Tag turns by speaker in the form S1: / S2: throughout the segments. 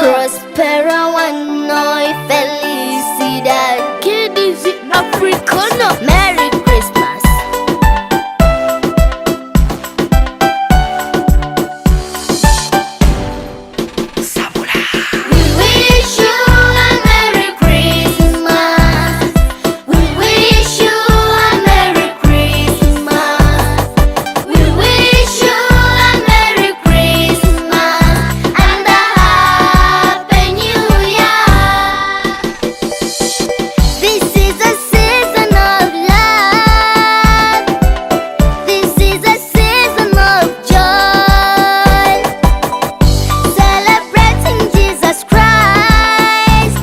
S1: Prospera one noi felicidad. Que dice africano? Merry Christmas. We wish you a Merry Christmas. We wish you a Merry Christmas. We wish you a Merry Christmas and a Happy New Year. This is a season of love. This is a season of joy. Celebrating Jesus Christ.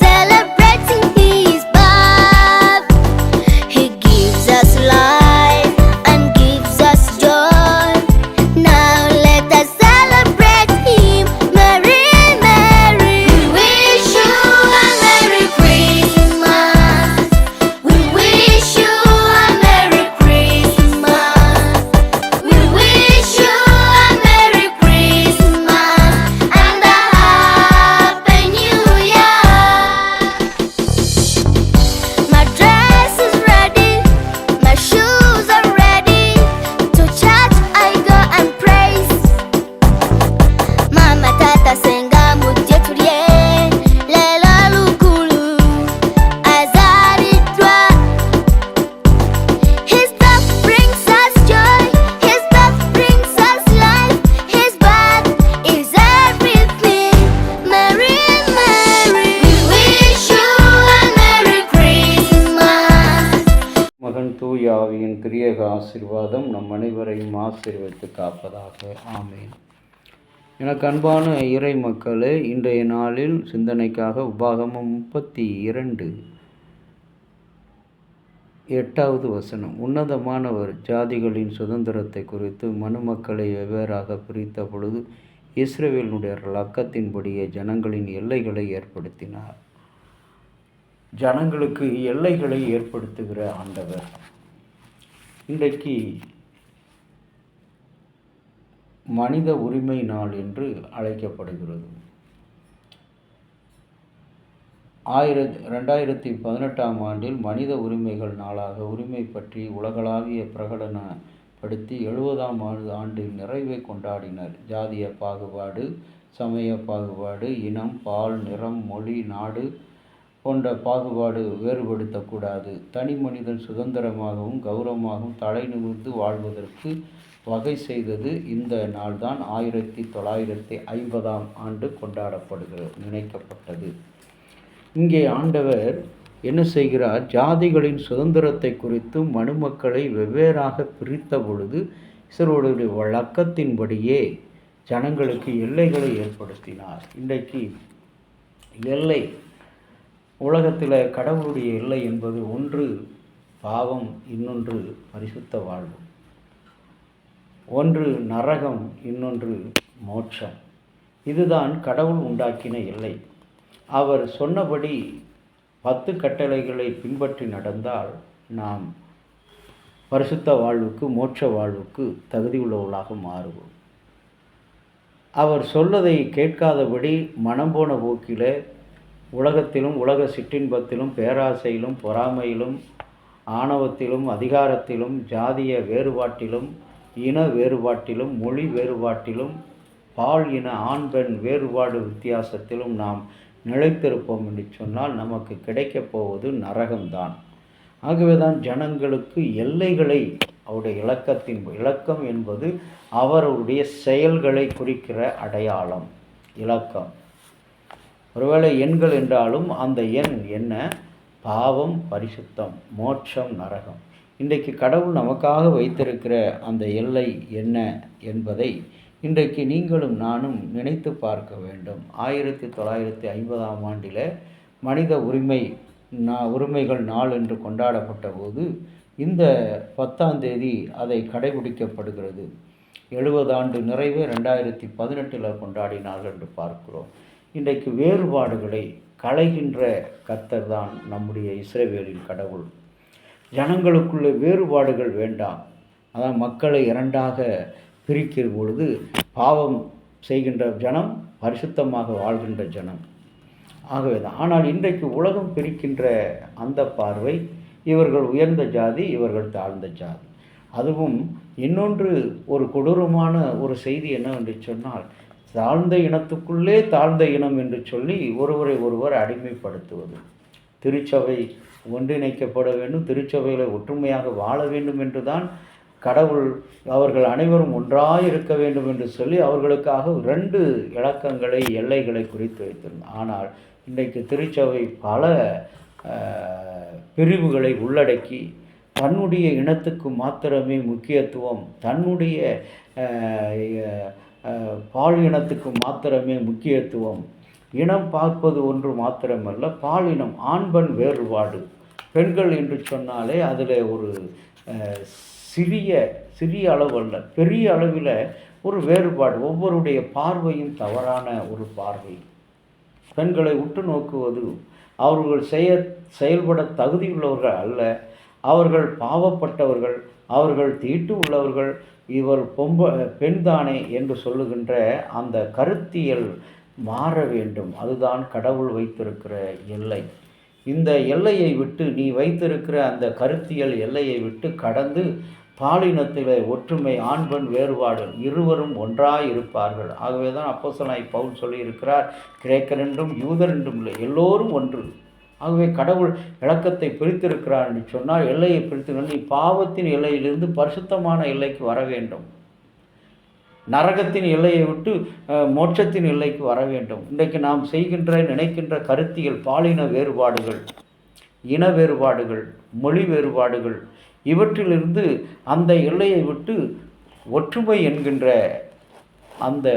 S1: Celebrating His birth. He gives us life and gives us joy. Now let us celebrate Him. Merry, merry. We wish you a Merry Christmas. We wish you a Merry Christmas. We wish you a Merry Christmas and a Happy New Year. My dress is ready, my shoes are ready. To church I go and praise. Mama tata senga mujyetulie lela lukulu azaritwa. His birth brings us joy, His birth brings us life. His birth is everything. Merry, merry. We wish you a Merry Christmas.
S2: மகன் தூய ஆவியின் திரியேக ஆசீர்வாதம் நம் அனைவரையும் ஆசீர்வதித்து காப்பதாக. ஆமென். எனக்கு அன்பான இறை மக்களே, இன்றைய நாளில் சிந்தனைக்காக உபாகமம் 32 8வது வசனம். உன்னதமானவர் ஜாதிகளின் சுதந்திரத்தை குறித்து மனுமக்களை வெவ்வேறாக பிரித்த பொழுது இஸ்ரவேலினுடைய இலக்கத்தின்படியே ஜனங்களின் எல்லைகளை ஏற்படுத்தினார். ஜனங்களுக்கு எல்லைகளை ஏற்படுத்துகிற ஆண்டவர். இன்றைக்கு மனித உரிமை நாள் என்று அழைக்கப்படுகிறது. 2018ஆம் ஆண்டில் மனித உரிமைகள் நாளாக உரிமை பற்றி உலகளாவிய பிரகடனப்படுத்தி 70ஆம் ஆண்டு நிறைவை கொண்டாடினர். ஜாதிய பாகுபாடு, சமய பாகுபாடு, இனம், பால், நிறம், மொழி, நாடு போன்ற பாகுபாடு வேறுபடுத்தக்கூடாது. தனி மனிதன் சுதந்திரமாகவும் கௌரவமாகவும் தலை நிமிர்ந்து வாழ்வதற்கு வகை செய்தது இந்த நாள்தான். 1950ஆம் ஆண்டு நினைக்கப்பட்டது. இங்கே ஆண்டவர் என்ன செய்கிறார்? ஜாதிகளின் சுதந்திரத்தை குறித்து மனுமக்களை வெவ்வேறாக பிரித்த பொழுது இஸ்ரவேலுடைய வழக்கத்தின்படியே ஜனங்களுக்கு எல்லைகளை ஏற்படுத்தினார். இன்றைக்கு எல்லை உலகத்தில் கடவுளுடைய எல்லை என்பது ஒன்று பாவம், இன்னொன்று பரிசுத்த வாழ்வு. ஒன்று நரகம், இன்னொன்று மோட்சம். இதுதான் கடவுள் உண்டாக்கின எல்லை. அவர் சொன்னபடி 10 கட்டளைகளை பின்பற்றி நடந்தால் நாம் பரிசுத்த வாழ்வுக்கு, மோட்ச வாழ்வுக்கு தகுதியுள்ளவர்களாக மாறுவோம். அவர் சொல்லதை கேட்காதபடி மனம் போன போக்கில் உலகத்திலும் உலக சிற்றின்பத்திலும் பேராசையிலும் பொறாமையிலும் ஆணவத்திலும் அதிகாரத்திலும் ஜாதிய வேறுபாட்டிலும் இன வேறுபாட்டிலும் மொழி வேறுபாட்டிலும் பால் இன ஆண் பெண் வேறுபாடு வித்தியாசத்திலும் நாம் நிலைத்திருப்போம் என்று சொன்னால் நமக்கு கிடைக்கப் போவது நரகம்தான். ஆகவேதான் ஜனங்களுக்கு எல்லைகளை அவருடைய இலக்கம் என்பது அவருடைய செயல்களை குறிக்கிற அடையாளம். இலக்கம் ஒருவேளை எண்கள் என்றாலும் அந்த எண் என்ன? பாவம், பரிசுத்தம், மோட்சம், நரகம். இன்றைக்கு கடவுள் நமக்காக வைத்திருக்கிற அந்த எல்லை என்ன என்பதை இன்றைக்கு நீங்களும் நானும் நினைத்து பார்க்க வேண்டும். 1950ஆம் ஆண்டில் மனித உரிமைகள் நாள் என்று கொண்டாடப்பட்ட போது இந்த 10ஆம் தேதி அதை கடைபிடிக்கப்படுகிறது. 70 ஆண்டு நிறைவே 2018 கொண்டாடினார்கள் என்று பார்க்கிறோம். இன்றைக்கு வேறுபாடுகளை களைகின்ற கர்த்தர் தான் நம்முடைய இஸ்ரவேலின் கடவுள். ஜனங்களுக்குள்ளே வேறுபாடுகள் வேண்டாம். அதான் மக்களை இரண்டாக பிரிக்கிற பொழுது பாவம் செய்கின்ற ஜனம் பரிசுத்தமாக வாழ்கின்ற ஜனம். ஆகவே தான். ஆனால் இன்றைக்கு உலகம் பிரிக்கின்ற அந்த பார்வை, இவர்கள் உயர்ந்த ஜாதி, இவர்கள் தாழ்ந்த ஜாதி. அதுவும் இன்னொன்று ஒரு கொடூரமான ஒரு செய்தி என்னவென்று சொன்னால், தாழ்ந்த இனத்துக்குள்ளே தாழ்ந்த இனம் என்று சொல்லி ஒருவரை ஒருவர் அடிமைப்படுத்துவது. திருச்சபை ஒன்றிணைக்கப்பட வேண்டும், திருச்சபைகளை ஒற்றுமையாக வாழ வேண்டும் என்று தான் கடவுள் அவர்கள் அனைவரும் ஒன்றாக இருக்க வேண்டும் என்று சொல்லி அவர்களுக்காக 2 இலக்கங்களை, எல்லைகளை குறித்து வைத்திருந்தார். ஆனால் இன்றைக்கு திருச்சபை பல பிரிவுகளை உள்ளடக்கி தன்னுடைய இனத்துக்கு மாத்திரமே முக்கியத்துவம், தன்னுடைய பால் இனத்துக்கு மாத்திரமே முக்கியத்துவம். இனம் பார்ப்பது ஒன்று மாத்திரமல்ல, பாலினம், ஆண் பெண் வேறுபாடு. பெண்கள் என்று சொன்னாலே அதில் ஒரு சிறிய அளவு அல்ல, பெரிய அளவில் ஒரு வேறுபாடு. ஒவ்வொருடைய பார்வையும் தவறான ஒரு பார்வை. பெண்களை உற்று நோக்குவது, அவர்கள் செயல்பட தகுதியுள்ளவர்கள் அல்ல, அவர்கள் பாவப்பட்டவர்கள், அவர்கள் தீட்டு உள்ளவர்கள், இவர் பெண்தானே என்று சொல்லுகின்ற அந்த கருத்தியல் மாற வேண்டும். அதுதான் கடவுள் வைத்திருக்கிற எல்லை. இந்த எல்லையை விட்டு, நீ வைத்திருக்கிற அந்த கருத்தியல் எல்லையை விட்டு கடந்து பாலினத்தில் ஒற்றுமை, ஆண் பெண் வேறுபாடு, இருவரும் ஒன்றாய் இருப்பார்கள். ஆகவே தான் அப்போஸ்தலனாகிய பவுல் சொல்லியிருக்கிறார், கிரேக்கர் என்றும் யூதர் என்றும் இல்லை, எல்லோரும் ஒன்று. ஆகவே கடவுள் இலக்கத்தை பிரித்திருக்கிறார் என்று சொன்னால், எல்லையை பிரித்து, நீ பாவத்தின் எல்லையிலிருந்து பரிசுத்தமான எல்லைக்கு வர வேண்டும். நரகத்தின் எல்லையை விட்டு மோட்சத்தின் எல்லைக்கு வர வேண்டும். இன்றைக்கு நாம் நினைக்கின்ற கருத்தியல், பாலின வேறுபாடுகள், இன வேறுபாடுகள், மொழி வேறுபாடுகள், இவற்றிலிருந்து அந்த எல்லையை விட்டு ஒற்றுமை என்கின்ற அந்த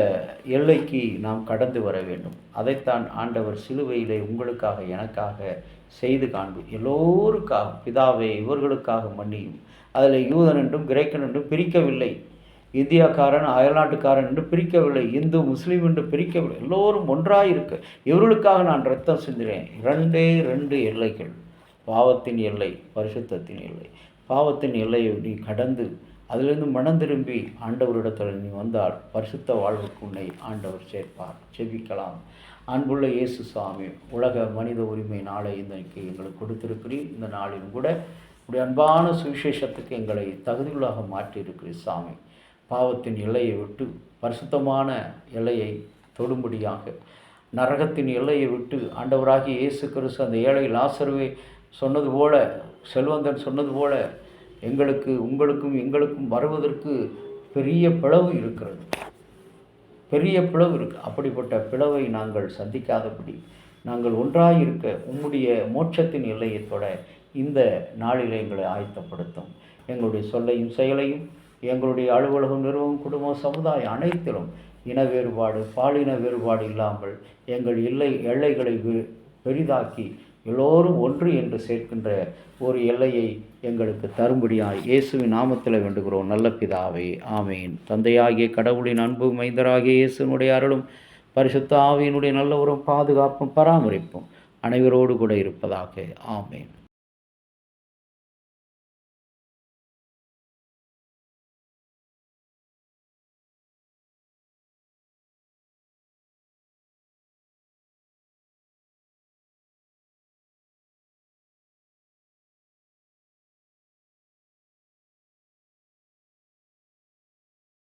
S2: எல்லைக்கு நாம் கடந்து வர வேண்டும். அதைத்தான் ஆண்டவர் சிலுவையிலே உங்களுக்காக எனக்காக செய்து எல்லோருக்காக, பிதாவே இவர்களுக்காக மன்னியும். அதில் யூதன் என்றும் கிரேக்கன் என்றும் பிரிக்கவில்லை, இந்தியாக்காரன் அயல்நாட்டுக்காரன் என்று பிரிக்கவில்லை, இந்து முஸ்லீம் என்று பிரிக்கவில்லை, எல்லோரும் ஒன்றாக இருக்க இவர்களுக்காக நான் இரத்தம் சிந்தினேன். 2 எல்லைகள், பாவத்தின் எல்லை, பரிசுத்தத்தின் எல்லை. பாவத்தின் எல்லையை நீ கடந்து அதிலிருந்து மனம் திரும்பி ஆண்டவரிடத்தில் நீ வந்தால் பரிசுத்த வாழ்வுக்கு உன்னை ஆண்டவர் சேர்ப்பார். செபிக்கலாம். அன்புள்ள இயேசு சாமி, உலக மனித உரிமை நாளை இன்றைக்கு எங்களுக்கு கொடுத்திருக்கிறீர். இந்த நாளிலும் கூட உடைய அன்பான சுவிசேஷத்துக்கு எங்களை தகுதியுள்ளாக மாற்றியிருக்கிறீர் சாமி. பாவத்தின் எல்லையை விட்டு பரிசுத்தமான எல்லையை தொடும்படியாக, நரகத்தின் எல்லையை விட்டு ஆண்டவராகிய இயேசு கிறிஸ்து அந்த ஏழை லாசருவை சொன்னது போல, செல்வந்தன் சொன்னது போல, உங்களுக்கும் வருவதற்கு பெரிய பிளவு இருக்கிறது, பெரிய பிளவு இருக்குது. அப்படிப்பட்ட பிளவை நாங்கள் சந்திக்காதபடி நாங்கள் ஒன்றாக இருக்க உம்முடைய மோட்சத்தின் எல்லையை தொட இந்த நாளில் எங்களை ஆயத்தப்படுத்தும். எங்களுடைய சொல்லையும் செயலையும், எங்களுடைய அலுவலகம், நிறுவனம், குடும்பம், சமுதாயம் அனைத்திலும் இன வேறுபாடு, பாலின வேறுபாடு இல்லாமல் எங்கள் எல்லைகளை பெரிதாக்கி எல்லோரும் ஒன்று என்று சேர்க்கின்ற ஒரு எல்லையை எங்களுக்கு தரும்படியாய் இயேசுவின் நாமத்தில் வேண்டுகிறோம் நல்ல பிதாவே, ஆமேன். தந்தையாகிய கடவுளின் அன்பு, மைந்தராகிய இயேசுனுடைய அருளும், பரிசுத்த ஆவியினுடைய நல்ல ஒரு பாதுகாப்பும் பராமரிப்பும் அனைவரோடு கூட இருப்பதாக. ஆமேன்.